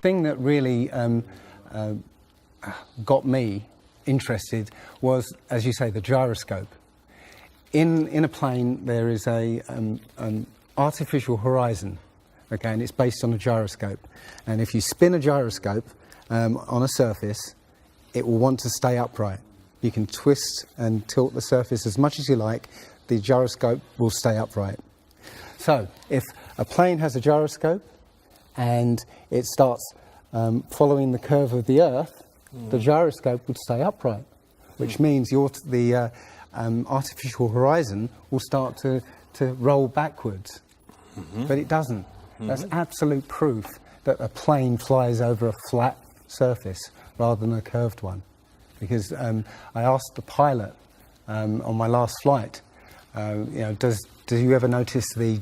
thing that really got me interested was, as you say, the gyroscope. In a plane there is an artificial horizon, okay, and it's based on a gyroscope. And if you spin a gyroscope on a surface, it will want to stay upright. You can twist and tilt the surface as much as you like, the gyroscope will stay upright. So if a plane has a gyroscope and it starts following the curve of the Earth, the gyroscope would stay upright, which means the artificial horizon will start to roll backwards. But it doesn't. That's absolute proof that a plane flies over a flat surface rather than a curved one. Because I asked the pilot on my last flight, do you ever notice the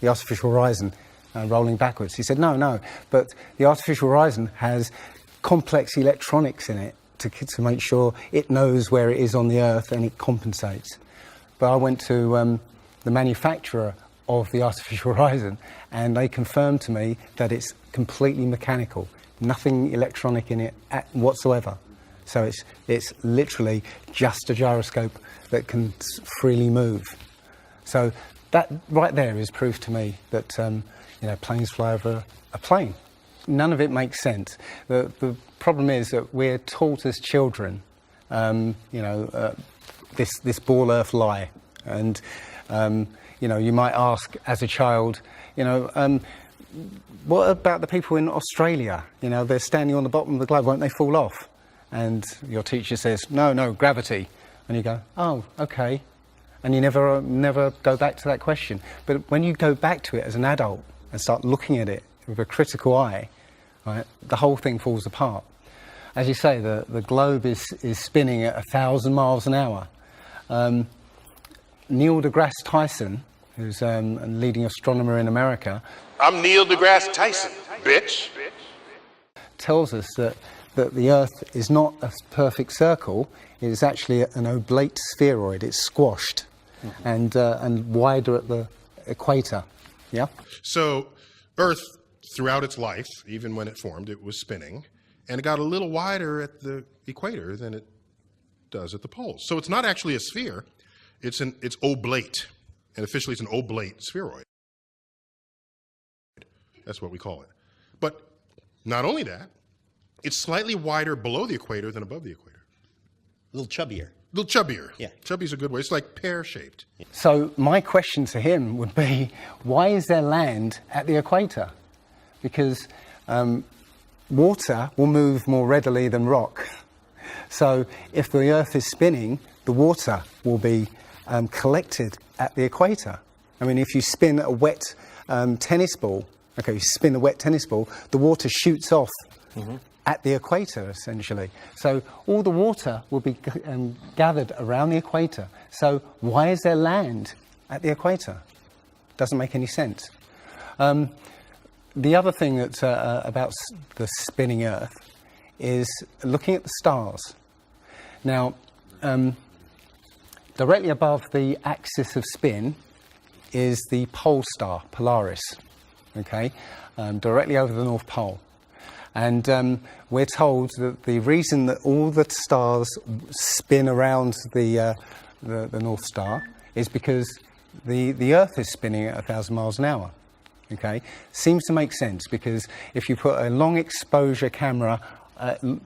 artificial horizon rolling backwards? He said, no, but the artificial horizon has complex electronics in it to make sure it knows where it is on the Earth and it compensates. But I went to the manufacturer of the artificial horizon and they confirmed to me that it's completely mechanical, nothing electronic in it whatsoever. So it's literally just a gyroscope that can freely move. So that right there is proof to me that planes fly over a plane. None of it makes sense. The problem is that we're taught as children, this ball Earth lie, and you might ask as a child, what about the people in Australia? They're standing on the bottom of the globe, won't they fall off? And your teacher says, no, gravity. And you go, oh, okay. And you never go back to that question. But when you go back to it as an adult and start looking at it with a critical eye, right, the whole thing falls apart. As you say, the globe is spinning at 1,000 miles an hour. Neil deGrasse Tyson, who's a leading astronomer in America. I'm Neil deGrasse Tyson, bitch. Tells us that the Earth is not a perfect circle, it is actually an oblate spheroid, it's squashed and wider at the equator, yeah? So Earth, throughout its life, even when it formed, it was spinning, and it got a little wider at the equator than it does at the poles. So it's not actually a sphere, it's oblate, and officially it's an oblate spheroid. That's what we call it. But not only that, it's slightly wider below the equator than above the equator. A little chubbier. A little chubbier. Yeah. Chubby's a good way. It's like pear-shaped. So my question to him would be, why is there land at the equator? Because water will move more readily than rock. So if the Earth is spinning, the water will be collected at the equator. I mean, if you spin a wet tennis ball, okay, you spin a wet tennis ball, the water shoots off at the equator, essentially. So all the water will be gathered around the equator. So why is there land at the equator? Doesn't make any sense. The other thing that's about the spinning Earth is looking at the stars. Now, directly above the axis of spin is the pole star, Polaris, okay, directly over the North Pole. And we're told that the reason that all the stars spin around the North Star is because the Earth is spinning at 1,000 miles an hour. Okay, seems to make sense because if you put a long exposure camera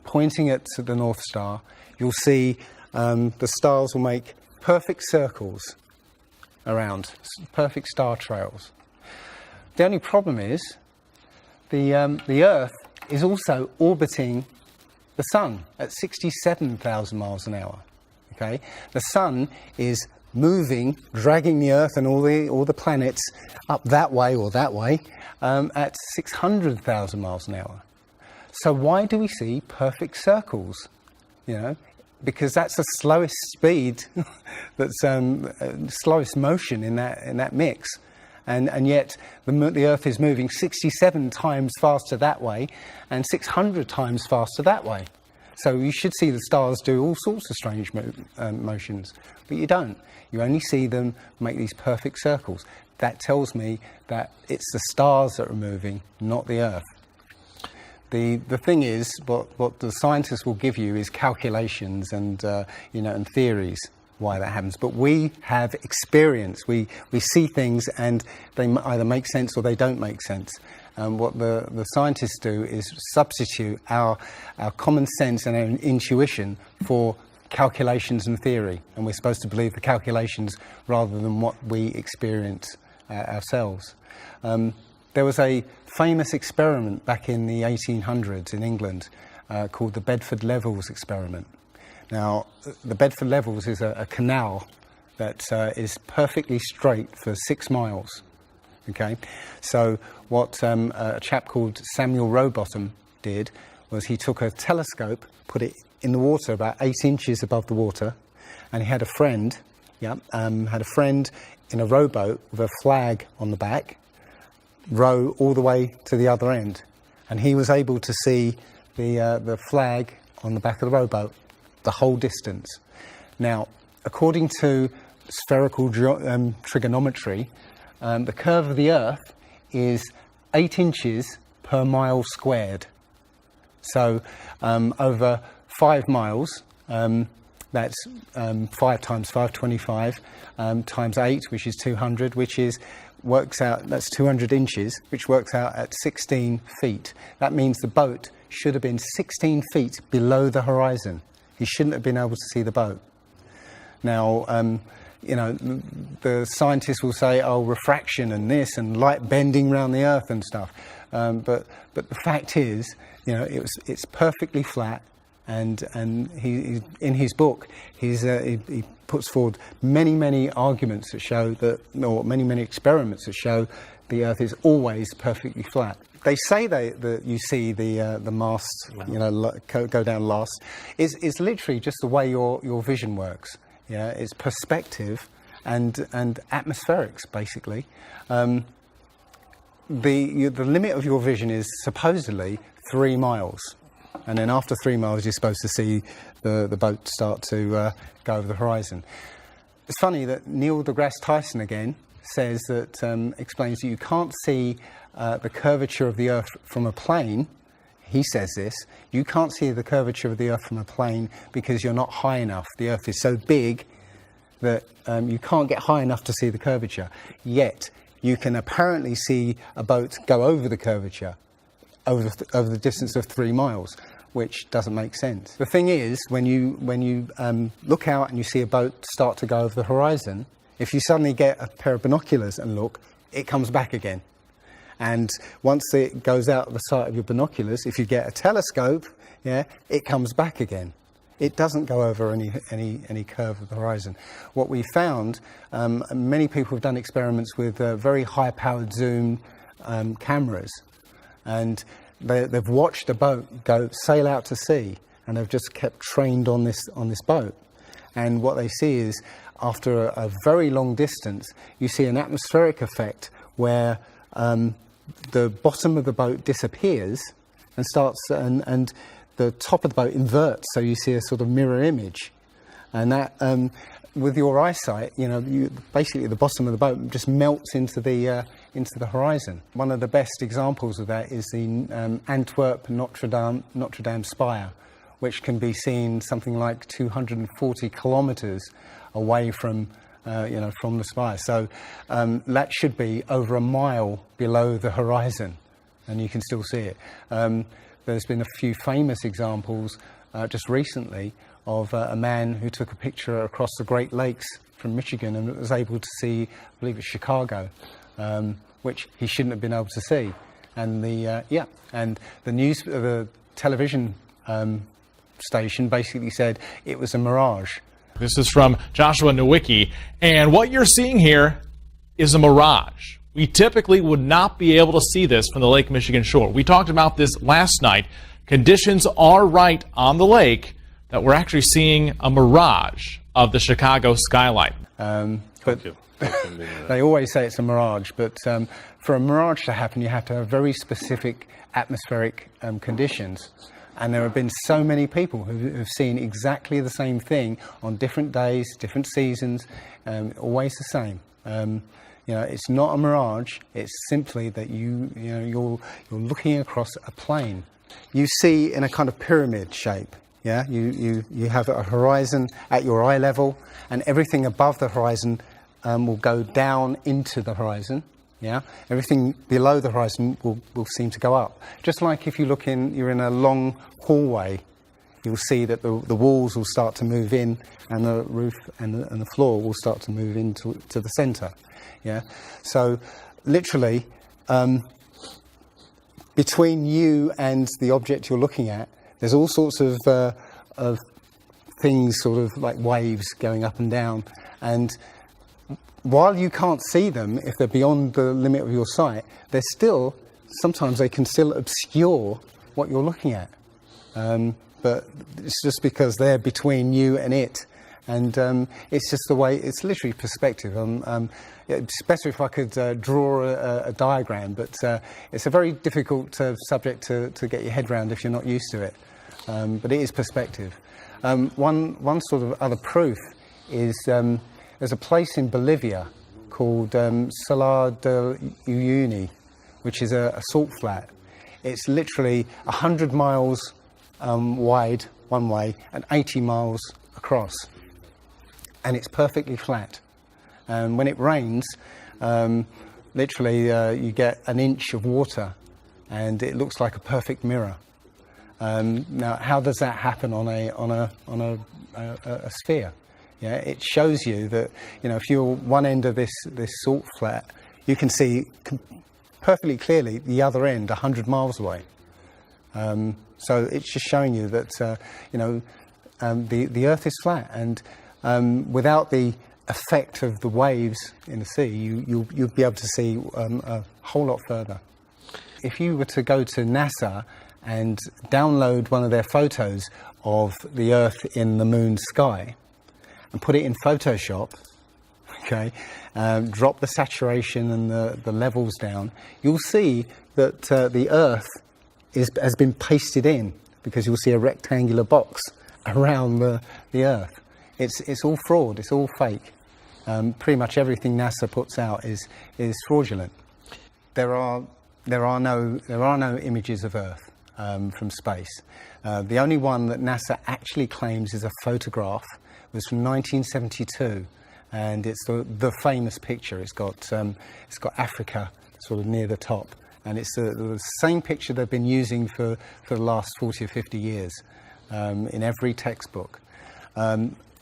pointing at the North Star, you'll see the stars will make perfect circles around, perfect star trails. The only problem is the Earth is also orbiting the Sun at 67,000 miles an hour. Okay, the Sun is moving, dragging the Earth and all the planets up that way or that way at 600,000 miles an hour. So why do we see perfect circles? Because that's the slowest speed, that's slowest motion in that mix. And yet the Earth is moving 67 times faster that way and 600 times faster that way. So you should see the stars do all sorts of strange motions, but you don't. You only see them make these perfect circles. that tells me that it's the stars that are moving, not the Earth. The thing is, what the scientists will give you is calculations and and theories why that happens. But we have experience. We see things and they either make sense or they don't make sense. What the scientists do is substitute our common sense and our intuition for calculations and theory, and we're supposed to believe the calculations rather than what we experience ourselves. There was a famous experiment back in the 1800s in England called the Bedford Levels experiment. Now, the Bedford Levels is a canal that is perfectly straight for 6 miles. Okay, so what a chap called Samuel Rowbottom did was he took a telescope, put it in the water about 8 inches above the water, and he had a friend, in a rowboat with a flag on the back, row all the way to the other end, and he was able to see the flag on the back of the rowboat the whole distance. Now, according to spherical trigonometry, the curve of the Earth is 8 inches per mile squared. So over 5 miles, that's 5 times 5, 25, times 8, which is 200, works out, that's 200 inches, which works out at 16 feet. That means the boat should have been 16 feet below the horizon. He shouldn't have been able to see the boat. Now, the scientists will say, oh, refraction and this and light bending around the Earth and stuff. But the fact is, it's perfectly flat. And he in his book, he puts forward many arguments that show that, or many experiments that show the Earth is always perfectly flat. They say that you see the mast, go down last. It's literally just the way your vision works. Yeah, it's perspective and atmospherics basically. The limit of your vision is supposedly 3 miles. And then after 3 miles, you're supposed to see the boat start to go over the horizon. It's funny that Neil deGrasse Tyson again says that, explains that you can't see the curvature of the Earth from a plane. He says this, you can't see the curvature of the Earth from a plane because you're not high enough. The Earth is so big that you can't get high enough to see the curvature. Yet, you can apparently see a boat go over the curvature over the distance of 3 miles, which doesn't make sense. The thing is, when you look out and you see a boat start to go over the horizon, if you suddenly get a pair of binoculars and look, it comes back again. And once it goes out of the sight of your binoculars, if you get a telescope, it comes back again. It doesn't go over any curve of the horizon. What we found, many people have done experiments with very high-powered zoom cameras, and they've watched a boat sail out to sea, and they've just kept trained on this boat. And what they see is, after a very long distance, you see an atmospheric effect where the bottom of the boat disappears and the top of the boat inverts, so you see a sort of mirror image. And that, with your eyesight, basically the bottom of the boat just melts into the horizon. One of the best examples of that is the Antwerp Notre Dame spire, which can be seen something like 240 kilometres away from the spire. So that should be over a mile below the horizon, and you can still see it. There's been a few famous examples just recently of a man who took a picture across the Great Lakes from Michigan and was able to see, I believe it's Chicago, which he shouldn't have been able to see. And the television station basically said it was a mirage. This is from Joshua Nowicki, and what you're seeing here is a mirage. We typically would not be able to see this from the Lake Michigan shore. We talked about this last night. Conditions are right on the lake that we're actually seeing a mirage of the Chicago skyline. But they always say it's a mirage, but for a mirage to happen, you have to have very specific atmospheric conditions. And there have been so many people who've seen exactly the same thing on different days, different seasons, always the same. You know, it's not a mirage. It's simply that you're looking across a plane. You see in a kind of pyramid shape. Yeah, you have a horizon at your eye level, and everything above the horizon will go down into the horizon. Yeah, everything below the horizon will seem to go up. Just like if you're in a long hallway, you'll see that the walls will start to move in, and the roof and the floor will start to move into the centre. Yeah, so literally between you and the object you're looking at, there's all sorts of things, sort of like waves going up and down, and while you can't see them if they're beyond the limit of your sight, sometimes they can still obscure what you're looking at. But it's just because they're between you and it, and it's just the way. It's literally perspective. It's better if I could draw a diagram, but it's a very difficult subject to get your head around if you're not used to it. But it is perspective. One sort of other proof is there's a place in Bolivia called Salar de Uyuni, which is a salt flat. It's literally 100 miles wide one way and 80 miles across, and it's perfectly flat. And when it rains, literally you get an inch of water, and it looks like a perfect mirror. Now, how does that happen on a sphere? Yeah, it shows you that, you know, if you're one end of this salt flat, you can see perfectly clearly the other end 100 miles away. So it's just showing you that the Earth is flat, and without the effect of the waves in the sea, you'll be able to see a whole lot further. If you were to go to NASA and download one of their photos of the Earth in the moon's sky and put it in Photoshop, okay, drop the saturation and the levels down, you'll see that the Earth has been pasted in, because you'll see a rectangular box around the Earth. It's all fraud. It's all fake. Pretty much everything NASA puts out is fraudulent. There are no images of Earth from space. The only one that NASA actually claims is a photograph was from 1972, and it's the famous picture. It's got Africa sort of near the top, and it's the same picture they've been using for the last 40 or 50 years in every textbook.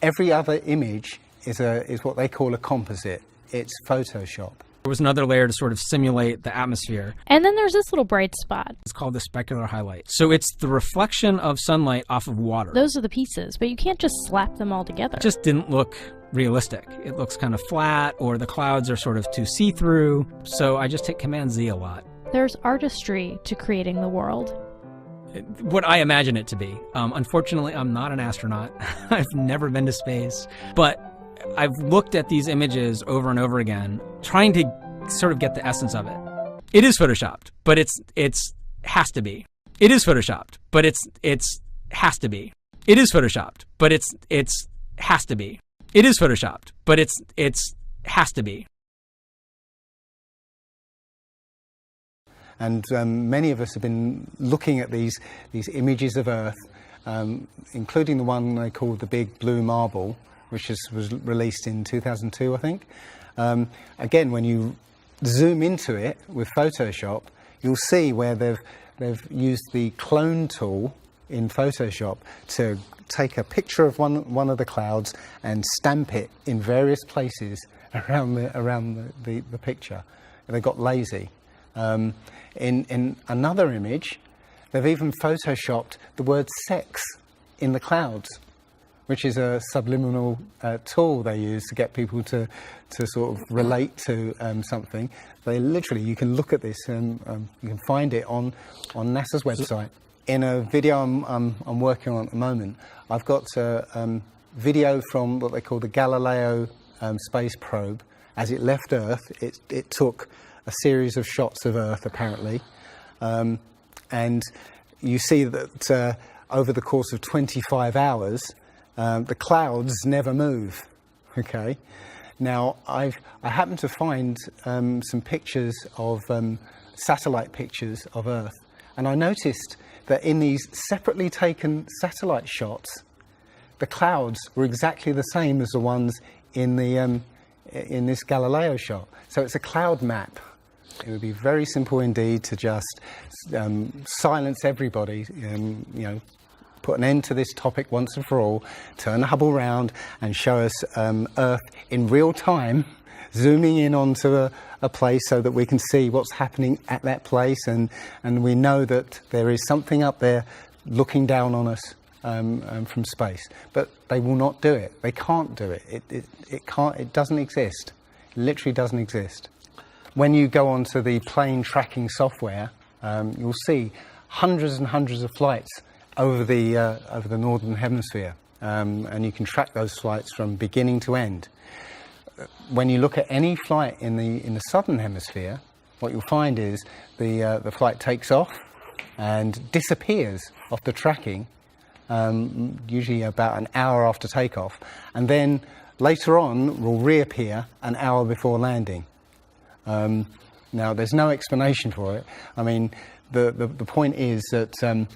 Every other image is what they call a composite. It's Photoshop. There was another layer to sort of simulate the atmosphere. And then there's this little bright spot. It's called the specular highlight. So it's the reflection of sunlight off of water. Those are the pieces, but you can't just slap them all together. It just didn't look realistic. It looks kind of flat, or the clouds are sort of too see-through. So I just hit Command Z a lot. There's artistry to creating the world. What I imagine it to be. Unfortunately, I'm not an astronaut. I've never been to space. But I've looked at these images over and over again, trying to sort of get the essence of it. It is photoshopped, but it's has to be. It is photoshopped, but it's has to be. It is photoshopped, but it's has to be. It is photoshopped, but it's has to be. And many of us have been looking at these images of Earth, including the one they called the Big Blue Marble, which was released in 2002, I think. Again, when you zoom into it with Photoshop, you'll see where they've used the clone tool in Photoshop to take a picture of one of the clouds and stamp it in various places around the picture. They got lazy. In another image, they've even photoshopped the word sex in the clouds, which is a subliminal tool they use to get people to sort of relate to something. They literally, you can look at this and you can find it on NASA's website. In a video I'm working on at the moment, I've got a video from what they call the Galileo space probe. As it left Earth, it took a series of shots of Earth, apparently, and you see that over the course of 25 hours, the clouds never move. Okay, Now, I happened to find some pictures of satellite pictures of Earth, and I noticed that in these separately taken satellite shots, the clouds were exactly the same as the ones in the in this Galileo shot. So it's a cloud map. It would be very simple indeed to just silence everybody, put an end to this topic once and for all, turn the Hubble round and show us Earth in real time, zooming in onto a place so that we can see what's happening at that place, and we know that there is something up there looking down on us from space. But they will not do it. They can't do it. It can't. It doesn't exist. It literally doesn't exist. When you go onto the plane tracking software, you'll see hundreds and hundreds of flights over the northern hemisphere, and you can track those flights from beginning to end. When you look at any flight in the southern hemisphere, what you'll find is the flight takes off and disappears off the tracking, usually about an hour after takeoff, and then later on will reappear an hour before landing. Now, there's no explanation for it. I mean, the point is that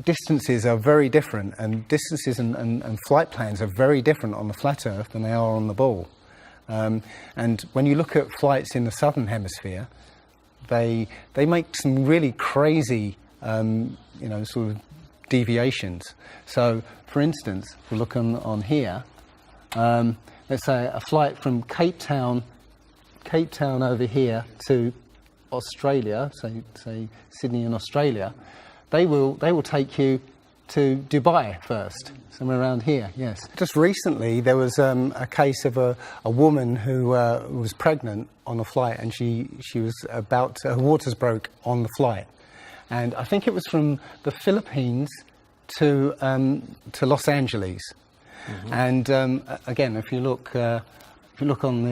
distances are very different, and distances and flight plans are very different on the flat Earth than they are on the ball. And when you look at flights in the southern hemisphere, they make some really crazy, sort of deviations. So, for instance, if we look on here, let's say a flight from Cape Town over here to Australia, say Sydney in Australia, they will take you to Dubai first, somewhere around here, yes. Just recently there was a case of a woman who was pregnant on a flight, and she was her waters broke on the flight. And I think it was from the Philippines to Los Angeles. Mm-hmm. And again, if you look on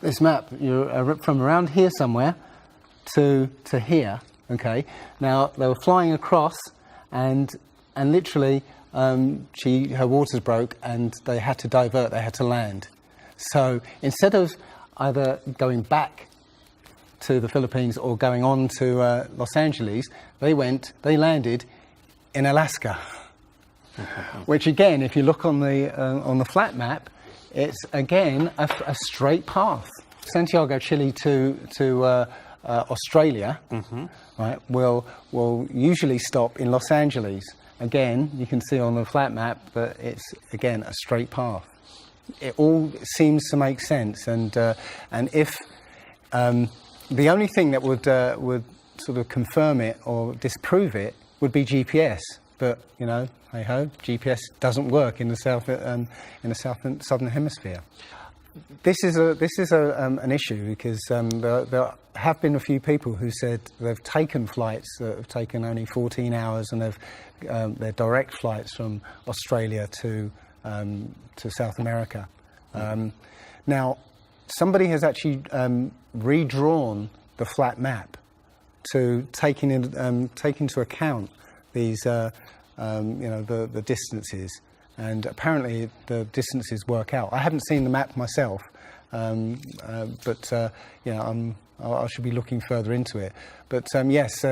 this map, you're from around here somewhere to here. Okay. Now they were flying across, and literally her waters broke, and they had to divert. They had to land. So instead of either going back to the Philippines or going on to Los Angeles, they landed in Alaska. Which again, if you look on the flat map, it's again a straight path. Santiago, Chile to Australia, mm-hmm. right? Will usually stop in Los Angeles. Again, you can see on the flat map that it's again a straight path. It all seems to make sense, and if the only thing that would sort of confirm it or disprove it would be GPS. But hey ho, GPS doesn't work in the southern hemisphere. This is an issue because there have been a few people who said they've taken flights that have taken only 14 hours, and they're direct flights from Australia to South America. Now, somebody has actually redrawn the flat map to take into account these the distances, and apparently the distances work out. I haven't seen the map myself, but I should be looking further into it. But yes,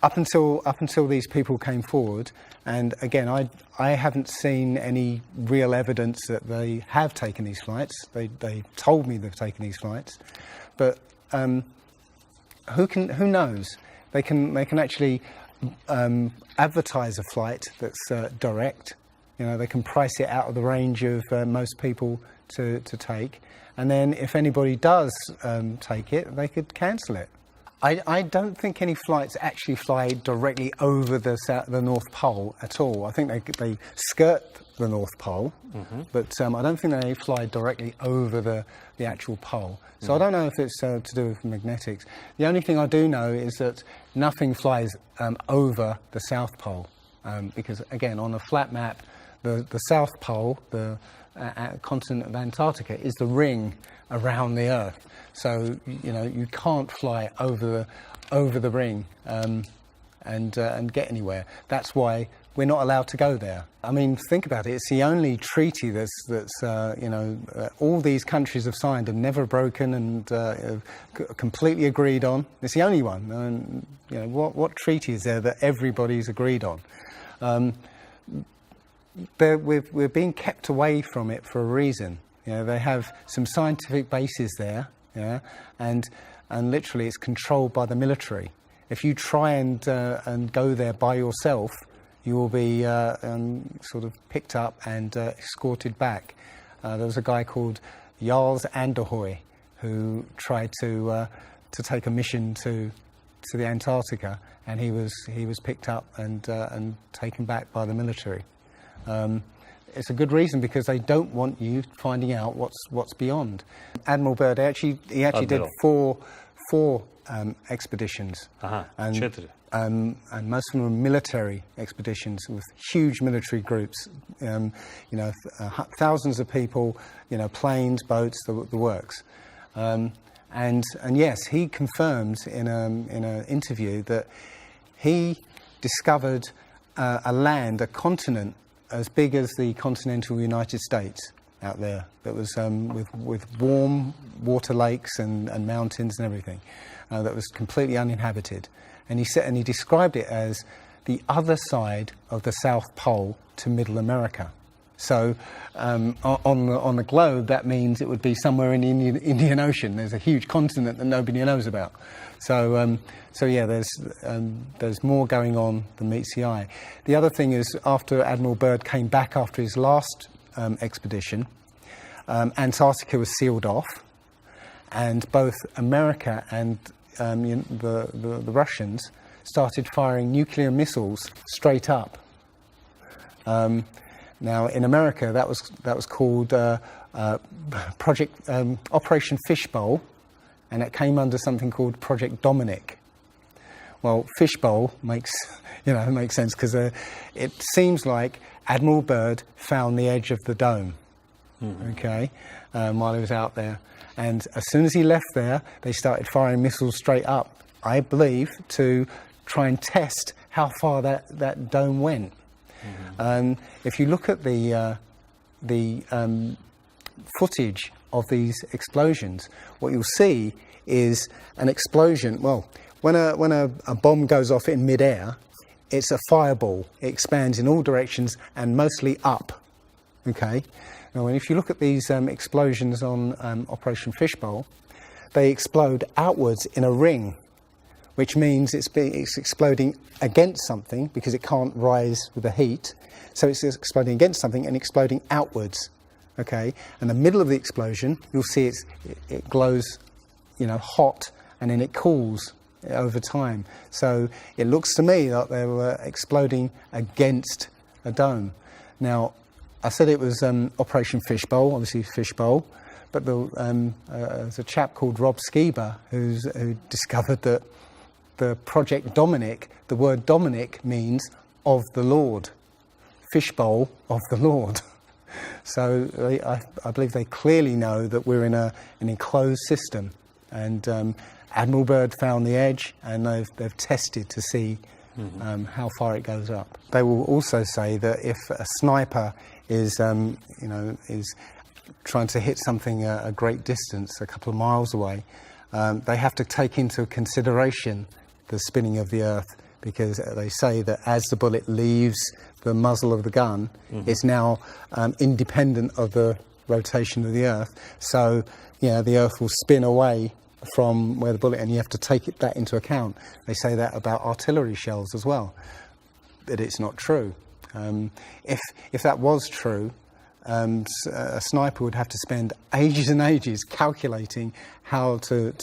up until these people came forward, and again, I haven't seen any real evidence that they have taken these flights. They told me they've taken these flights, but who knows? They can actually advertise a flight that's direct. They can price it out of the range of most people to take, and then if anybody does take it, they could cancel it. I don't think any flights actually fly directly over the North Pole at all. I think they skirt the North Pole, mm-hmm. but I don't think they fly directly over the actual pole. So mm-hmm. I don't know if it's to do with magnetics. The only thing I do know is that nothing flies over the South Pole, because again, on a flat map, the South Pole, the continent of Antarctica, is the ring around the Earth. So you can't fly over the ring and get anywhere. That's why we're not allowed to go there. I mean, think about it. It's the only treaty that's all these countries have signed and never broken and completely agreed on. It's the only one. And, what treaty is there that everybody's agreed on? We're being kept away from it for a reason. They have some scientific bases there, and literally it's controlled by the military. If you try and go there by yourself, you will be sort of picked up and escorted back. There was a guy called Jarls Anderhoy who tried to take a mission to the Antarctica, and he was picked up and taken back by the military. It's a good reason, because they don't want you finding out what's beyond. Admiral Byrd he actually did four expeditions, and most of them were military expeditions with huge military groups. Thousands of people, planes, boats, the works. And yes, he confirms in an interview that he discovered a continent as big as the continental United States out there, that was with warm water lakes and mountains and everything, that was completely uninhabited. And he described it as the other side of the South Pole to Middle America. So on the globe, that means it would be somewhere in the Indian Ocean. There's a huge continent that nobody knows about. So yeah, there's more going on than meets the eye. The other thing is, after Admiral Byrd came back after his last expedition, Antarctica was sealed off, and both America and the Russians started firing nuclear missiles straight up. Now, in America, that was called Project Operation Fishbowl, and it came under something called Project Dominic. Well, Fishbowl makes sense, because it seems like Admiral Byrd found the edge of the dome, while he was out there. And as soon as he left there, they started firing missiles straight up, I believe, to try and test how far that dome went. If you look at the footage of these explosions, what you'll see is an explosion. Well, when a bomb goes off in midair, it's a fireball. It expands in all directions and mostly up. Okay. Now, if you look at these explosions on Operation Fishbowl, they explode outwards in a ring, which means it's exploding against something, because it can't rise with the heat. So it's exploding against something and exploding outwards. Okay, and the middle of the explosion, you'll see it glows, hot, and then it cools over time. So it looks to me like they were exploding against a dome. Now, I said it was Operation Fishbowl, obviously Fishbowl, but there's a chap called Rob Skiba who discovered that the Project Dominic, the word Dominic means of the Lord, fishbowl of the Lord. So I believe they clearly know that we're in an enclosed system, and Admiral Byrd found the edge, and they've tested to see how far it goes up. They will also say that if a sniper is trying to hit something a great distance, a couple of miles away, they have to take into consideration the spinning of the Earth, because they say that as the bullet leaves the muzzle of the gun, it's now independent of the rotation of the Earth. So, the Earth will spin away from where the bullet, and you have to take that into account. They say that about artillery shells as well, but it's not true. If that was true, a sniper would have to spend ages and ages calculating how to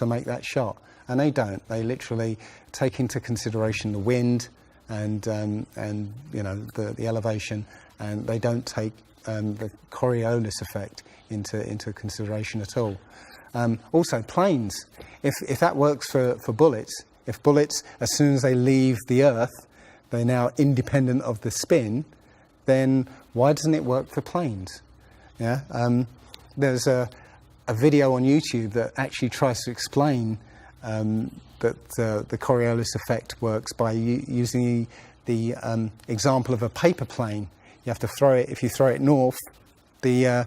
make that shot, and they don't. They literally take into consideration the wind and the elevation, and they don't take the Coriolis effect into consideration at all. Also, planes. If that works for bullets, if bullets, as soon as they leave the Earth, they're now independent of the spin, then why doesn't it work for planes? There's a video on YouTube that actually tries to explain that the Coriolis effect works by using the example of a paper plane. You have to throw it. If you throw it north, the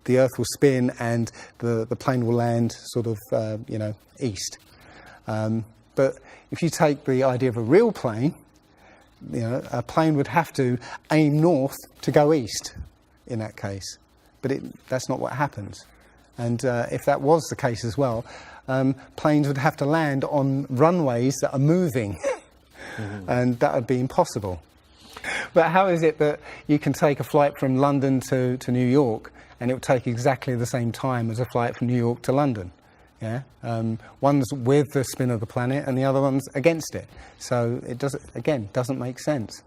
Earth will spin and the plane will land sort of east. But if you take the idea of a real plane, a plane would have to aim north to go east in that case. But that's not what happens. And if that was the case as well, planes would have to land on runways that are moving. And that would be impossible. But how is it that you can take a flight from London to New York and it will take exactly the same time as a flight from New York to London? Yeah, one's with the spin of the planet and the other one's against it. So it doesn't make sense.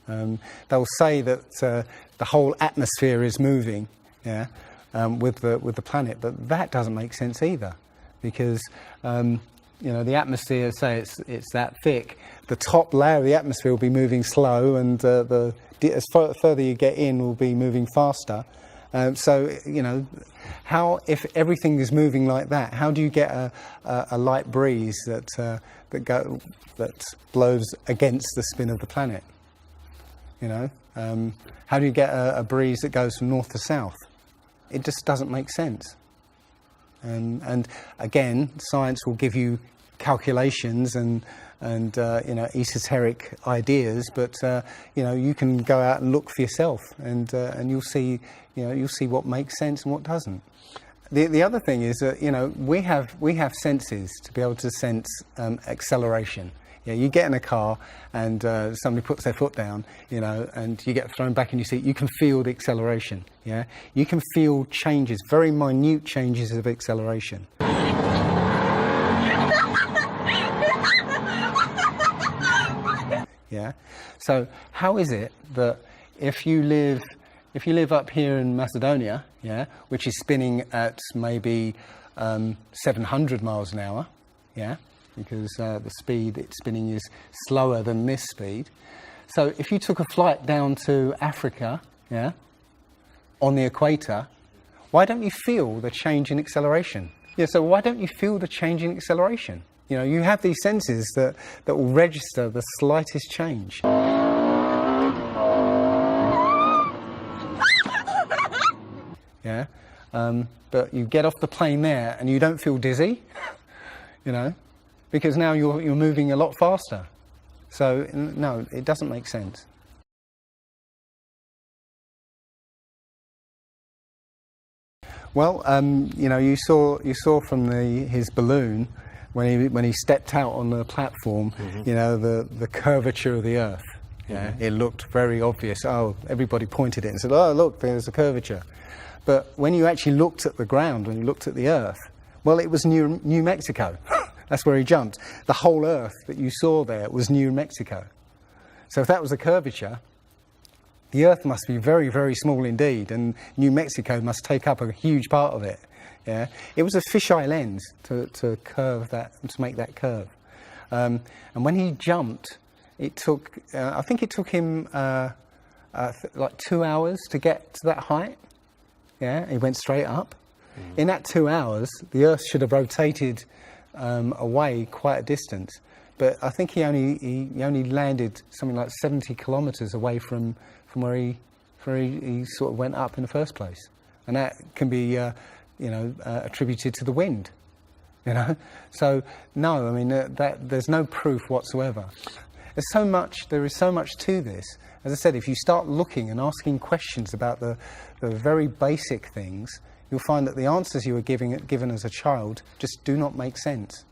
They'll say that the whole atmosphere is moving, with the planet, but that doesn't make sense either, because the atmosphere, say it's that thick, the top layer of the atmosphere will be moving slow, and as further you get in, will be moving faster. How, if everything is moving like that, how do you get a light breeze that blows against the spin of the planet? How do you get a breeze that goes from north to south? It just doesn't make sense. And again, science will give you calculations and esoteric ideas, but you can go out and look for yourself, and you'll see what makes sense and what doesn't. The other thing is that we have senses to be able to sense acceleration. You get in a car and somebody puts their foot down, and you get thrown back in your seat. You can feel the acceleration. Yeah, you can feel changes, very minute changes of acceleration. Yeah. So how is it that if you live up here in Macedonia, which is spinning at maybe 700 miles an hour, because the speed it's spinning is slower than this speed. So if you took a flight down to Africa, on the equator, why don't you feel the change in acceleration? So why don't you feel the change in acceleration? You have these senses that will register the slightest change. But you get off the plane there and you don't feel dizzy, because now you're moving a lot faster. So no, it doesn't make sense. Well, you saw from his balloon when he stepped out on the platform, the curvature of the Earth. It looked very obvious. Oh, everybody pointed it and said, "Oh, look, there's a curvature." But when you actually looked at the ground, when you looked at the Earth, well, it was New Mexico. That's where he jumped. The whole Earth that you saw there was New Mexico. So if that was a curvature, the Earth must be very, very small indeed, and New Mexico must take up a huge part of it. It was a fisheye lens to curve that, to make that curve. And when he jumped, it took, I think it took him like 2 hours to get to that height. He went straight up. In that 2 hours, the Earth should have rotated away quite a distance. But I think he only landed something like 70 kilometres away from where he sort of went up in the first place. And that can be attributed to the wind. So no, I mean that there's no proof whatsoever. There is so much to this. As I said, if you start looking and asking questions about the very basic things, you'll find that the answers you were given as a child just do not make sense.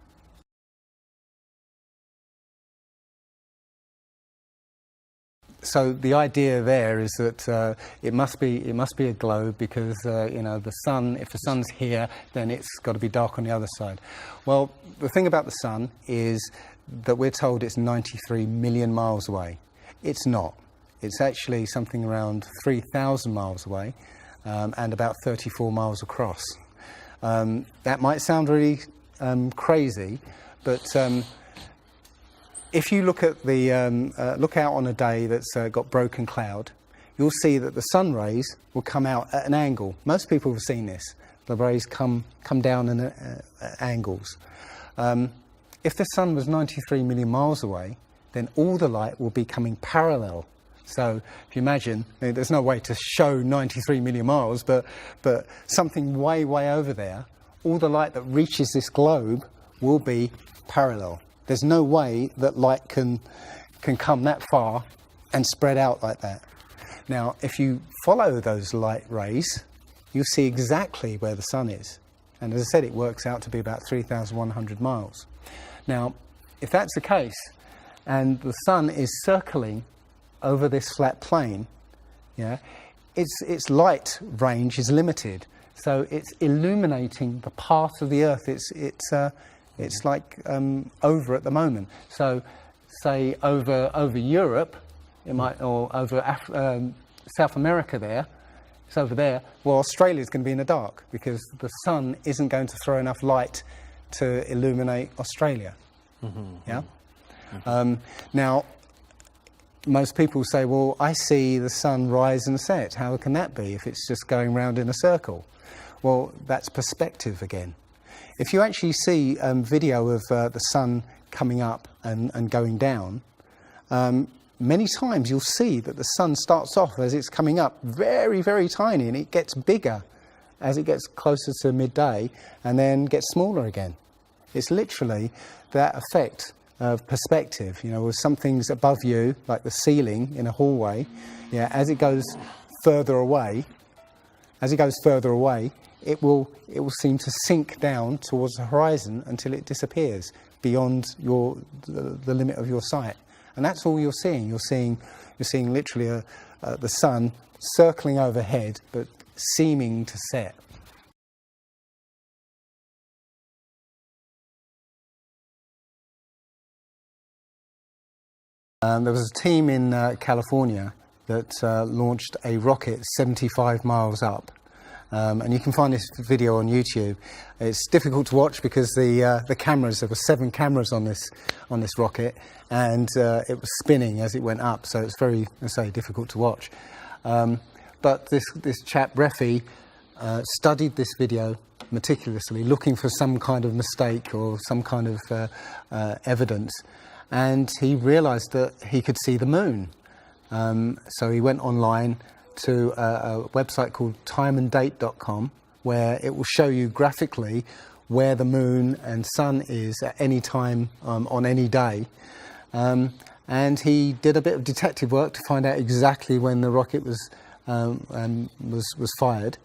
So the idea there is that it must be a globe, because the sun, if the sun's here, then it's got to be dark on the other side. Well, the thing about the sun is that we're told it's 93 million miles away. It's not. It's actually something around 3,000 miles away, and about 34 miles across. That might sound really crazy, but if you look at look out on a day that's got broken cloud, you'll see that the sun rays will come out at an angle. Most people have seen this. The rays come down at angles. If the sun was 93 million miles away, then all the light will be coming parallel. So if you imagine, there's no way to show 93 million miles, but something way, way over there, all the light that reaches this globe will be parallel. There's no way that light can come that far and spread out like that. Now, if you follow those light rays, you'll see exactly where the sun is. And as I said, it works out to be about 3,100 miles. Now, if that's the case, and the sun is circling over this flat plane, yeah, its light range is limited. So it's illuminating the part of the Earth it's like over at the moment. So, say over Europe, it might, or over South America there, it's over there. Well, Australia's going to be in the dark because the sun isn't going to throw enough light to illuminate Australia. Yeah. Now, most people say, well, I see the sun rise and set. How can that be if it's just going round in a circle? Well, that's perspective again. If you actually see video of the sun coming up and going down, many times you'll see that the sun starts off as it's coming up very, very tiny, and it gets bigger as it gets closer to midday and then gets smaller again. It's literally that effect of perspective, you know, with something's above you, like the ceiling in a hallway, yeah, as it goes further away, it will seem to sink down towards the horizon until it disappears beyond the limit of your sight. And that's all you're seeing. You're seeing literally the sun circling overhead, but seeming to set. There was a team in California that launched a rocket 75 miles up. And you can find this video on YouTube. It's difficult to watch because the cameras, there were 7 cameras on this rocket, and it was spinning as it went up, so it's very, let's say, difficult to watch. But this chap, Refi, studied this video meticulously, looking for some kind of mistake or some kind of evidence, and he realised that he could see the moon. So he went online to a website called timeanddate.com, where it will show you graphically where the moon and sun is at any time on any day. And he did a bit of detective work to find out exactly when the rocket was fired,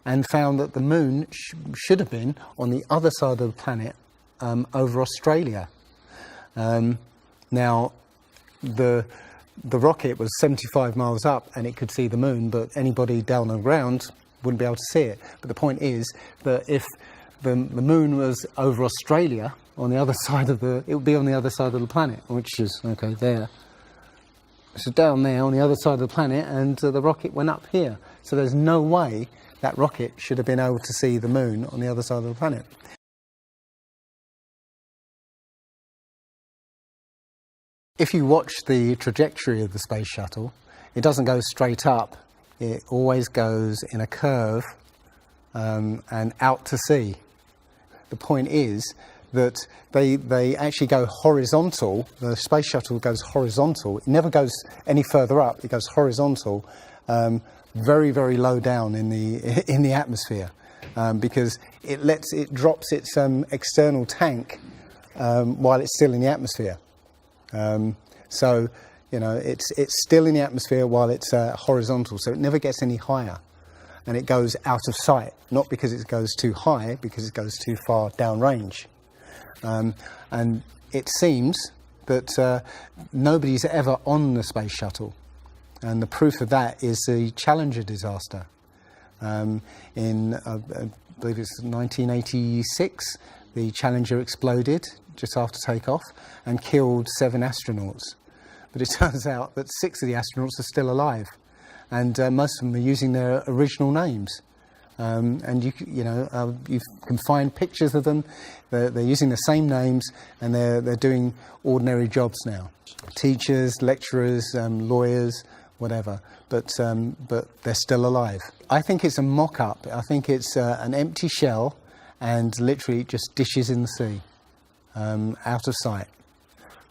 and found that the moon should have been on the other side of the planet, over Australia. Now, the rocket was 75 miles up and it could see the moon, but anybody down on the ground wouldn't be able to see it. But the point is that if the moon was over Australia, on the other side of it would be on the other side of the planet, which is, okay, there. So down there on the other side of the planet, and the rocket went up here. So there's no way that rocket should have been able to see the moon on the other side of the planet. If you watch the trajectory of the space shuttle, it doesn't go straight up. It always goes in a curve and out to sea. The point is that they actually go horizontal. The space shuttle goes horizontal. It never goes any further up. It goes horizontal, very, very low down in the atmosphere, because it drops its external tank while it's still in the atmosphere. So, you know, it's still in the atmosphere while it's horizontal, so it never gets any higher, and it goes out of sight, not because it goes too high, because it goes too far downrange. And it seems that nobody's ever on the space shuttle, and the proof of that is the Challenger disaster. In, I believe it's 1986, the Challenger exploded just after takeoff and killed 7 astronauts. But it turns out that 6 of the astronauts are still alive, and most of them are using their original names. And you can find pictures of them. They're using the same names, and they're doing ordinary jobs now. Teachers, lecturers, lawyers, whatever. But they're still alive. I think it's a mock-up. I think it's an empty shell, and literally just dishes in the sea, out of sight.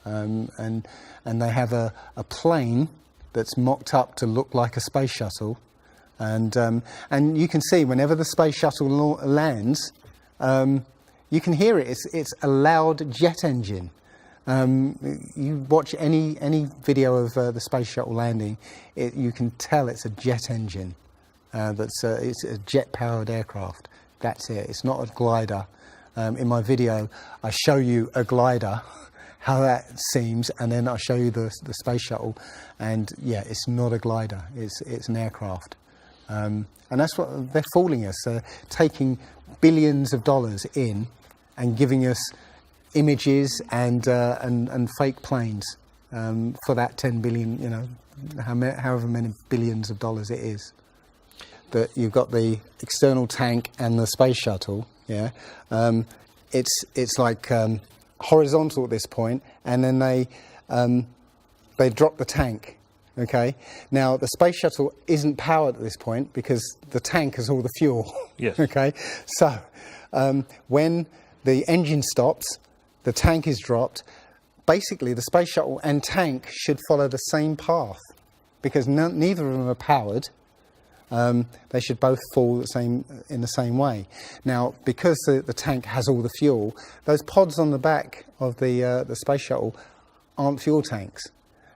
and they have a plane that's mocked up to look like a space shuttle, and you can see whenever the space shuttle lands, you can hear it. It's a loud jet engine. You watch any video of the space shuttle landing, you can tell it's a jet engine. It's a jet-powered aircraft. That's it. It's not a glider. In my video, I show you a glider, how that seems, and then I show you the space shuttle, and yeah, it's not a glider. It's an aircraft, and that's what they're fooling us. They're taking billions of dollars in and giving us images and fake planes for that 10 billion, you know, however many billions of dollars it is. That you've got the external tank and the space shuttle, yeah. It's like horizontal at this point, and then they drop the tank. Okay. Now the space shuttle isn't powered at this point because the tank has all the fuel. Yes. Okay. So when the engine stops, the tank is dropped. Basically, the space shuttle and tank should follow the same path because neither of them are powered. They should both fall in the same way. Now, because the tank has all the fuel, those pods on the back of the space shuttle aren't fuel tanks.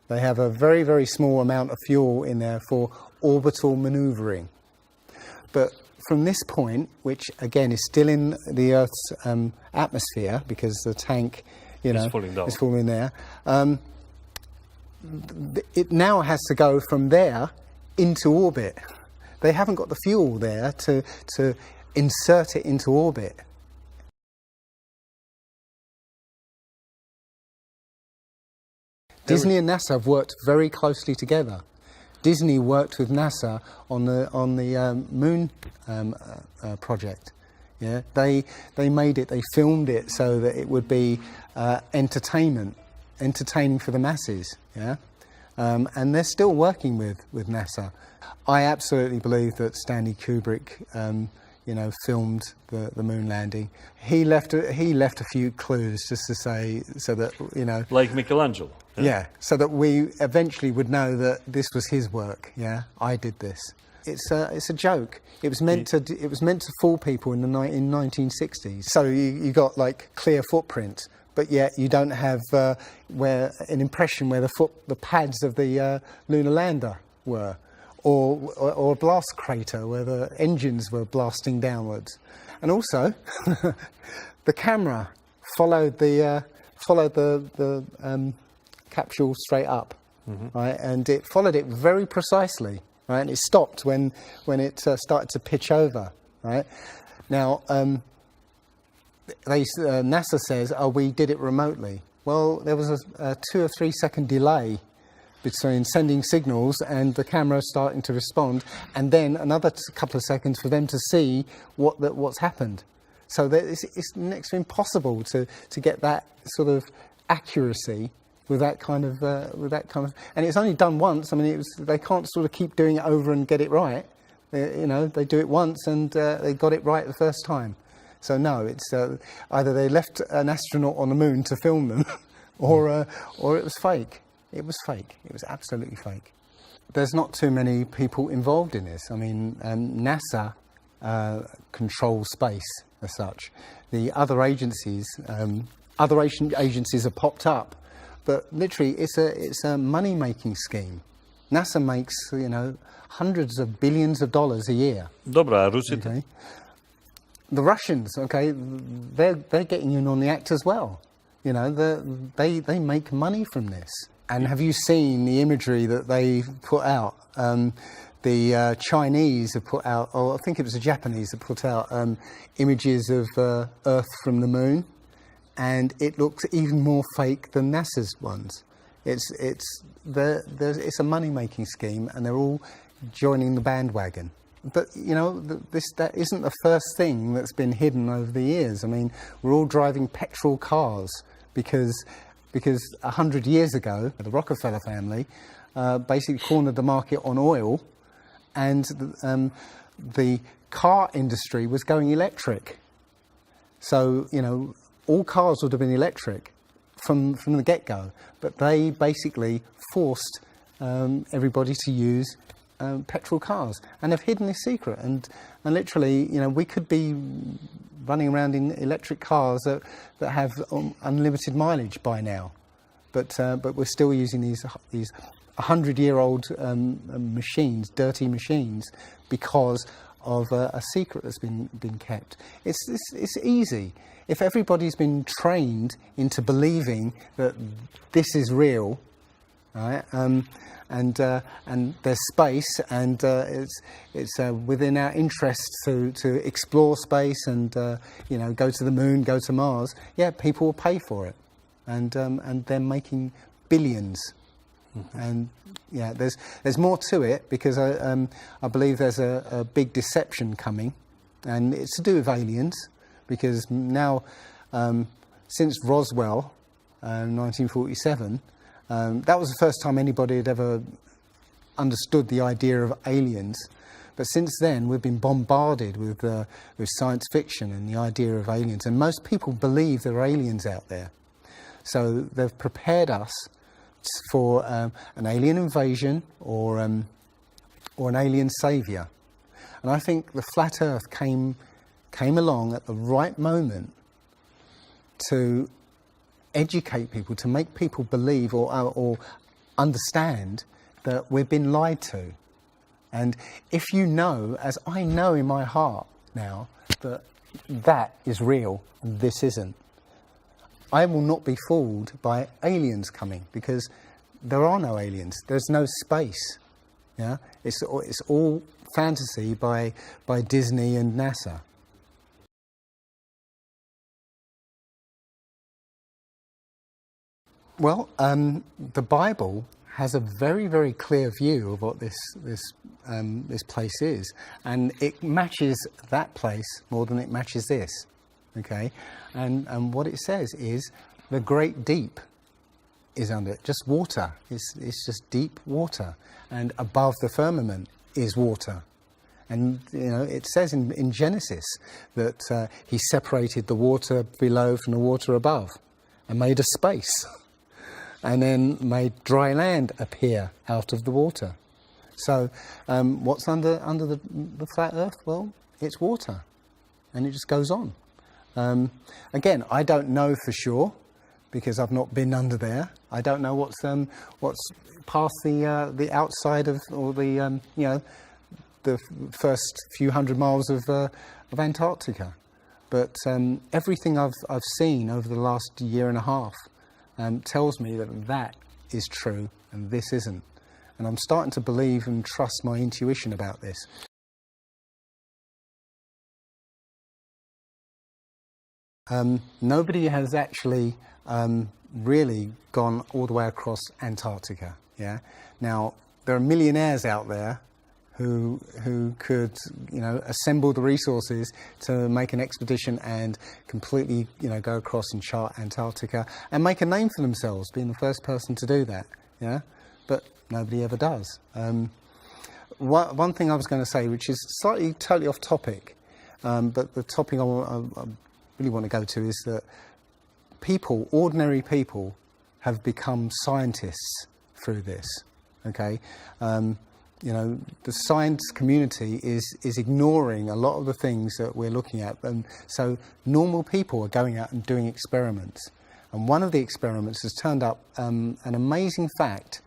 They have a very, very small amount of fuel in there for orbital manoeuvring. But from this point, which again is still in the Earth's atmosphere because the tank, you know, is falling there, it now has to go from there into orbit. They haven't got the fuel there to insert it into orbit. Disney and NASA have worked very closely together. Disney worked with NASA on the moon project. Yeah, they made it. They filmed it so that it would be entertaining for the masses. Yeah, and they're still working with NASA. I absolutely believe that Stanley Kubrick, you know, filmed the moon landing. He left a few clues just to say, so that, you know, like Michelangelo. Yeah, so that we eventually would know that this was his work. Yeah, I did this. It's a joke. It was meant to fool people in 1960s. So you got like clear footprints, but yet you don't have where an impression where the pads of the lunar lander were. Or a blast crater where the engines were blasting downwards, and also the camera followed the capsule straight up, right, and it followed it very precisely, right, and it stopped when it started to pitch over, right. Now NASA says, oh, we did it remotely. Well, there was a 2 or 3 second delay between sending signals and the camera starting to respond, and then another couple of seconds for them to see what's happened. So it's next to impossible to get that sort of accuracy with that kind of, and it's only done once. I mean, they can't sort of keep doing it over and get it right. You know, they do it once and they got it right the first time. So no, it's either they left an astronaut on the moon to film them, or it was fake. It was fake. It was absolutely fake. There's not too many people involved in this. I mean, NASA controls space as such. The other agencies, agencies have popped up, but literally it's a money-making scheme. NASA makes, you know, hundreds of billions of dollars a year. Dobra, Rusy. Okay. The Russians, okay, they're getting in on the act as well. You know, they make money from this. And have you seen the imagery that they put out? The Chinese have put out, or I think it was the Japanese that put out images of Earth from the moon, and it looks even more fake than NASA's ones. It's a money-making scheme, and they're all joining the bandwagon. But you know, that isn't the first thing that's been hidden over the years. I mean, we're all driving petrol cars because 100 years ago, the Rockefeller family basically cornered the market on oil, and the car industry was going electric. So, you know, all cars would have been electric from the get-go. But they basically forced everybody to use petrol cars, and have hidden this secret. And literally, you know, we could be running around in electric cars that have unlimited mileage by now, but we're still using these 100-year-old machines, dirty machines, because of a secret that's been kept. It's easy. If everybody's been trained into believing that this is real, right? And there's space, and it's within our interest to explore space and you know, go to the moon, go to Mars. Yeah, people will pay for it, and they're making billions. And yeah, there's more to it, because I believe there's a big deception coming, and it's to do with aliens, because now since Roswell, 1947. That was the first time anybody had ever understood the idea of aliens. But since then, we've been bombarded with science fiction and the idea of aliens. And most people believe there are aliens out there. So they've prepared us for an alien invasion or an alien saviour. And I think the flat Earth came along at the right moment to educate people, to make people believe or understand that we've been lied to. And if you know, as I know in my heart now, that is real and this isn't, I will not be fooled by aliens coming, because there are no aliens. There's no space. Yeah, it's all fantasy by Disney and NASA. Well, the Bible has a very, very clear view of what this place is, and it matches that place more than it matches this. Okay, and what it says is the great deep is under it, just water. It's just deep water, and above the firmament is water. And you know, it says in Genesis that he separated the water below from the water above, and made a space. And then made dry land appear out of the water. So what's under the flat Earth? Well, it's water, and it just goes on. Again, I don't know for sure, because I've not been under there. I don't know what's past the outside of, or the you know, the first few hundred miles of Antarctica. But everything I've seen over the last year and a half tells me that is true and this isn't. And I'm starting to believe and trust my intuition about this. Nobody has actually really gone all the way across Antarctica. Yeah. Now, there are millionaires out there who could, you know, assemble the resources to make an expedition and completely, you know, go across and chart Antarctica and make a name for themselves, being the first person to do that. Yeah, but nobody ever does. One thing I was going to say, which is slightly totally off topic, but the topic I really want to go to is that people, ordinary people, have become scientists through this. Okay. You know, the science community is ignoring a lot of the things that we're looking at, and so normal people are going out and doing experiments. And one of the experiments has turned up an amazing fact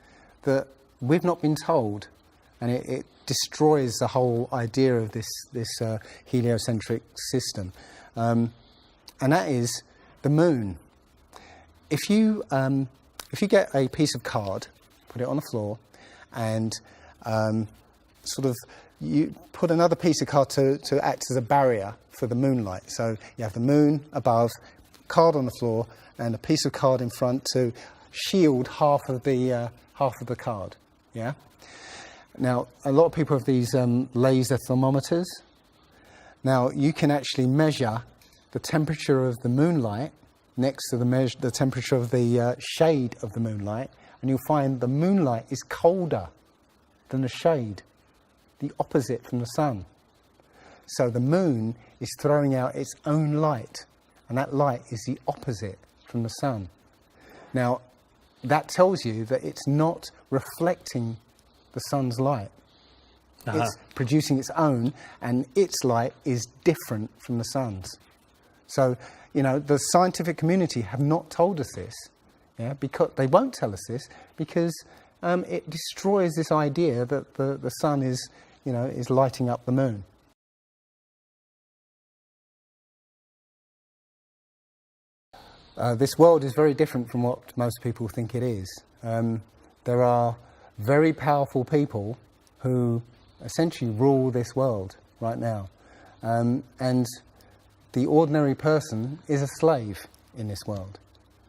that we've not been told, and it destroys the whole idea of this heliocentric system, and that is the moon. If you get a piece of card, put it on the floor, and sort of you put another piece of card to act as a barrier for the moonlight. So you have the moon above, card on the floor, and a piece of card in front to shield half of the card. Yeah. Now, a lot of people have these laser thermometers. Now, you can actually measure the temperature of the moonlight next to the temperature of the shade of the moonlight, and you'll find the moonlight is colder than the shade, the opposite from the sun. So the moon is throwing out its own light, and that light is the opposite from the sun. Now, that tells you that it's not reflecting the sun's light. It's producing its own, and its light is different from the sun's. So, the scientific community have not told us this, because they won't tell us this, because it destroys this idea that the sun is lighting up the moon. This world is very different from what most people think it is. There are very powerful people who essentially rule this world right now. And the ordinary person is a slave in this world.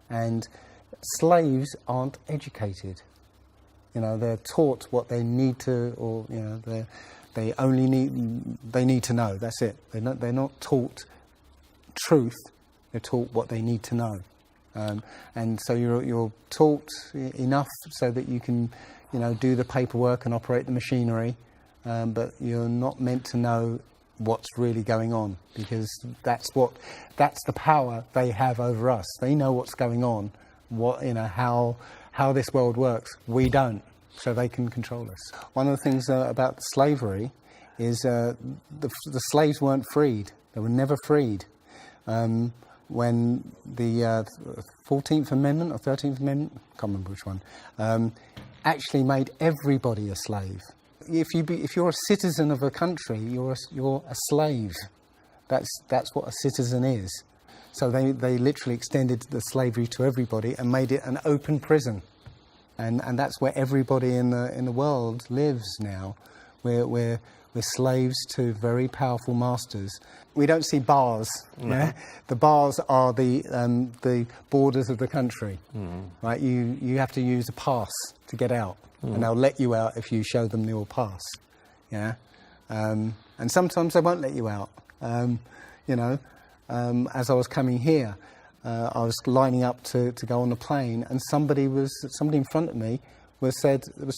And slaves aren't educated. They're taught what they need to, or they need to know. That's it. They're not taught truth. They're taught what they need to know, and so you're taught enough so that you can, do the paperwork and operate the machinery, but you're not meant to know what's really going on, because that's the power they have over us. They know what's going on, how this world works. We don't, so they can control us. One of the things about slavery is the slaves weren't freed. They were never freed. When the 14th Amendment or 13th Amendment, I can't remember which one, actually made everybody a slave. If you're a citizen of a country, you're a slave. That's what a citizen is. So they literally extended the slavery to everybody and made it an open prison, and that's where everybody in the world lives now. We're slaves to very powerful masters. We don't see bars. No. Yeah? The bars are the borders of the country. Right? You have to use a pass to get out, and they'll let you out if you show them your pass. Yeah, and sometimes they won't let you out. As I was coming here, I was lining up to go on the plane, and somebody in front of me was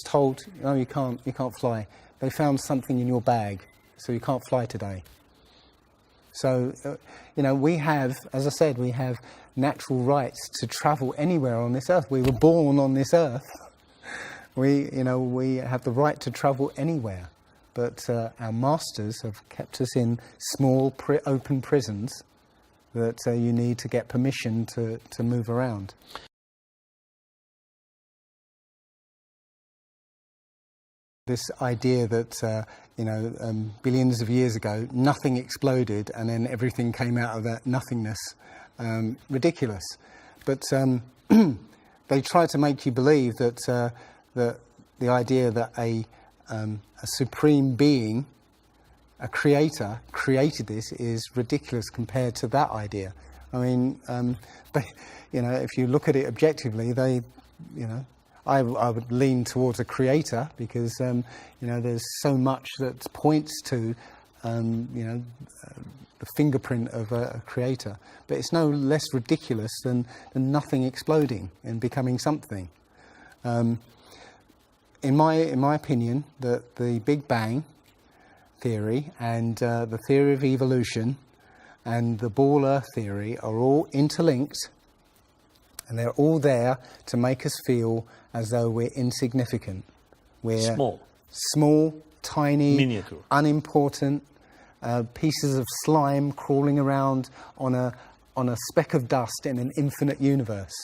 told, "No, you can't fly. They found something in your bag, so you can't fly today." So, we have, as I said, we have natural rights to travel anywhere on this earth. We were born on this earth. We have the right to travel anywhere. But our masters have kept us in small, open prisons that you need to get permission to move around. This idea that, billions of years ago, nothing exploded and then everything came out of that nothingness, ridiculous. But they try to make you believe that the idea that a supreme being, a creator, created this is ridiculous compared to that idea. I mean, if you look at it objectively, I would lean towards a creator, because there's so much that points to the fingerprint of a creator. But it's no less ridiculous than nothing exploding and becoming something. In my opinion, the Big Bang theory and the theory of evolution and the ball Earth theory are all interlinked, and they're all there to make us feel as though we're insignificant. We're small, tiny, miniature, unimportant pieces of slime crawling around on a speck of dust in an infinite universe.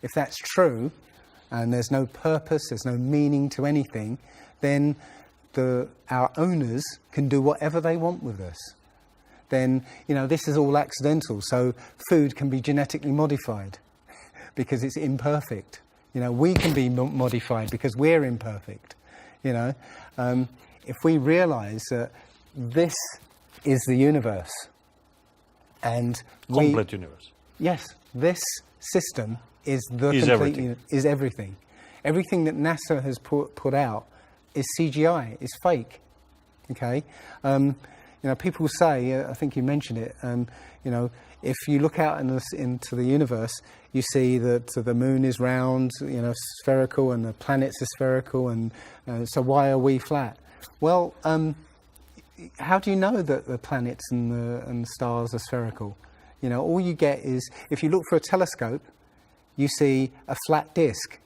If that's true, and there's no purpose, there's no meaning to anything, then our owners can do whatever they want with us. Then, this is all accidental, so food can be genetically modified because it's imperfect. We can be modified because we're imperfect. If we realise that this is the universe, and complete universe. Yes, this system is is everything. Everything that NASA has put out is CGI, is fake. Okay, people say, I think you mentioned it. If you look out into the universe, you see that the moon is round, spherical, and the planets are spherical, and so why are we flat? Well, how do you know that the planets and the stars are spherical? All you get is, if you look for a telescope, you see a flat disk.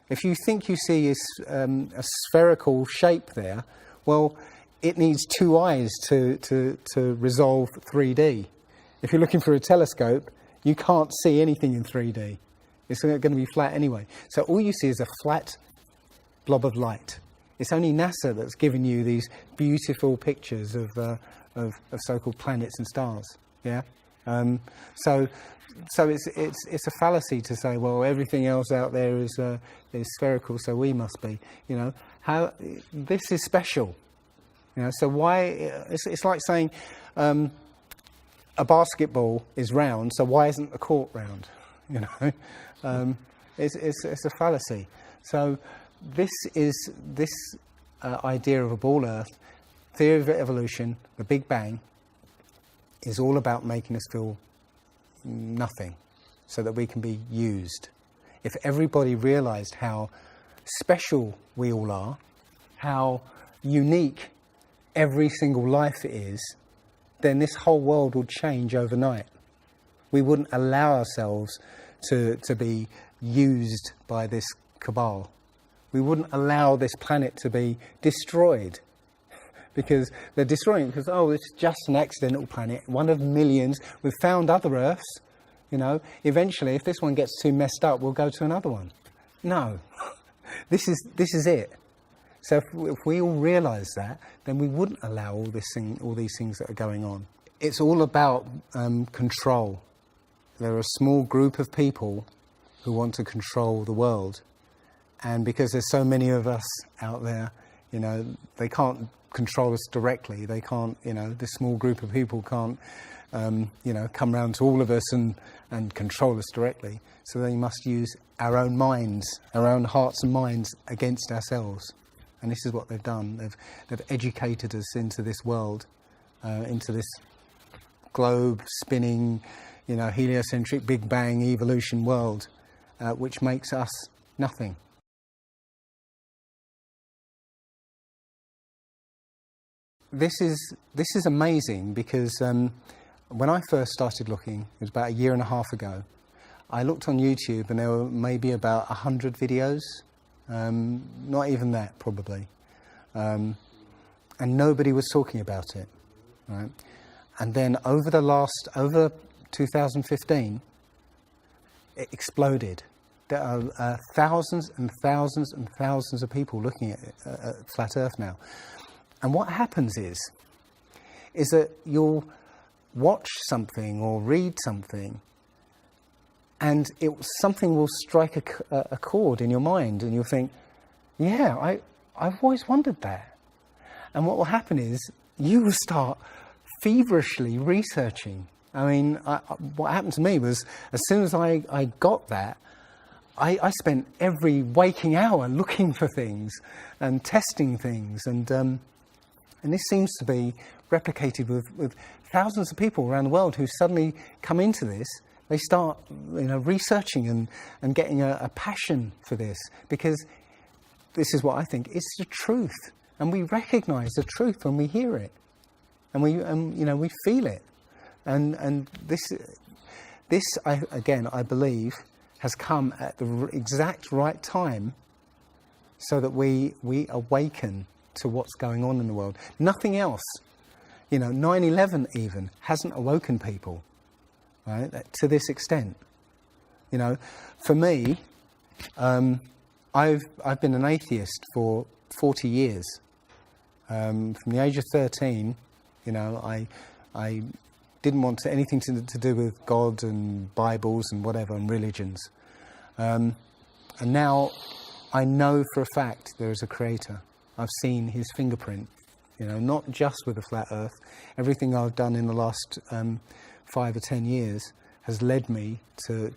If you think you see a spherical shape there, well, it needs two eyes to resolve 3D. If you're looking through a telescope, you can't see anything in 3D. It's going to be flat anyway. So all you see is a flat blob of light. It's only NASA that's given you these beautiful pictures of so-called planets and stars. Yeah. So it's a fallacy to say, well, everything else out there is spherical, so we must be. You know, how this is special. You know, so why? It's like saying a basketball is round, so why isn't the court round? You know, it's a fallacy. So this idea of a ball Earth, theory of evolution, the Big Bang, is all about making us feel nothing, so that we can be used. If everybody realised how special we all are, how unique every single life is, then this whole world would change overnight. We wouldn't allow ourselves to be used by this cabal. We wouldn't allow this planet to be destroyed, because they're destroying it because, oh, it's just an accidental planet, one of millions. We've found other Earths, you know. Eventually, if this one gets too messed up, we'll go to another one. No, this is it. So if we all realise that, then we wouldn't allow all these things that are going on. It's all about control. There are a small group of people who want to control the world, and because there's so many of us out there, you know, they can't control us directly. They can't, you know, this small group of people can't, you know, come round to all of us and control us directly. So they must use our own minds, our own hearts and minds against ourselves. And this is what they've done. They've educated us into this world, into this globe spinning, you know, heliocentric Big Bang evolution world, which makes us nothing. This is amazing because when I first started looking, it was about a year and a half ago, I looked on YouTube and there were maybe about 100 videos, not even that probably, and nobody was talking about it, right? And then over 2015, it exploded. There are thousands and thousands and thousands of people looking at Flat Earth now. And what happens is that you'll watch something or read something, and something will strike a chord in your mind, and you'll think, yeah, I've always wondered that. And what will happen is you will start feverishly researching. I mean, what happened to me was, as soon as I got that, I spent every waking hour looking for things and testing things, and this seems to be replicated with thousands of people around the world who suddenly come into this. They start, you know, researching and getting a passion for this, because this is what I think, it's the truth, and we recognise the truth when we hear it, and we feel it, and this I believe has come at the exact right time, so that we awaken to what's going on in the world. Nothing else, you know, 9/11 even hasn't awoken people, right, to this extent. You know, for me, I've been an atheist for 40 years. From the age of 13, you know, I didn't want anything to do with God and Bibles and whatever and religions. And now I know for a fact there is a creator. I've seen his fingerprint, you know, not just with the flat Earth. Everything I've done in the last 5 or 10 years has led me to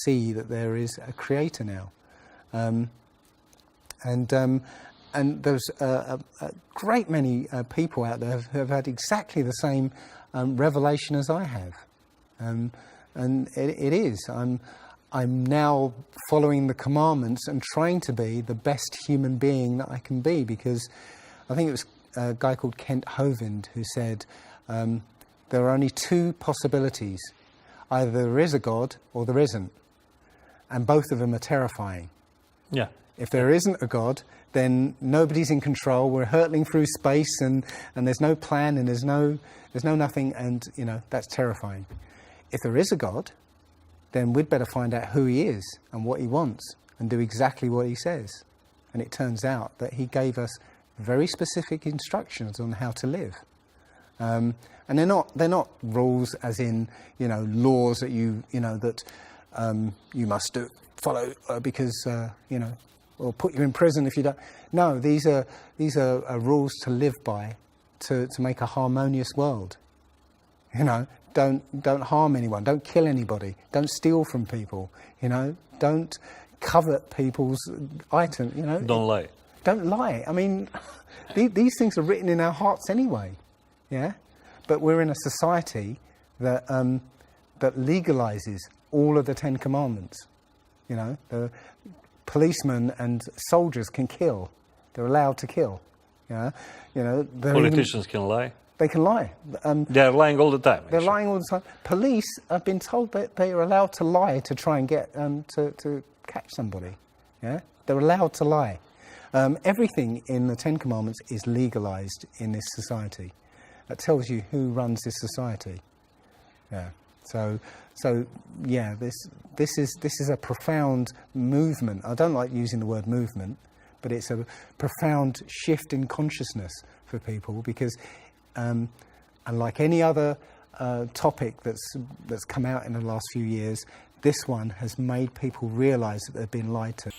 see that there is a creator now. And there's a great many people out there who have had exactly the same revelation as I have. And it is. I'm now following the commandments and trying to be the best human being that I can be, because I think it was a guy called Kent Hovind who said there are only two possibilities. Either there is a God or there isn't. and both of them are terrifying. Yeah. If there isn't a God, then nobody's in control. We're hurtling through space, and there's no plan, and there's no nothing, and you know, that's terrifying. If there is a God, then we'd better find out who he is and what he wants, and do exactly what he says. And it turns out that he gave us very specific instructions on how to live. And they're not rules as in, you know, laws that you must follow because you know, or put you in prison if you don't. No, these are rules to live by, to make a harmonious world. You know, don't harm anyone, don't kill anybody, don't steal from people. You know, don't covet people's items. You know, Don't lie. Don't lie. I mean, these things are written in our hearts anyway. Yeah, but we're in a society that that legalizes all of the 10 Commandments. You know, the policemen and soldiers can kill. They're allowed to kill. You know, Politicians can lie. they can lie. They're lying all the time. They're actually. lying all the time. Police have been told that they are allowed to lie to try and get to catch somebody. Yeah, they're allowed to lie. Everything in the 10 Commandments is legalized in this society. That tells you who runs this society. Yeah. So yeah, this is a profound movement. I don't like using the word movement, but it's a profound shift in consciousness for people because, unlike any other topic that's come out in the last few years, this one has made people realise that they've been lied to.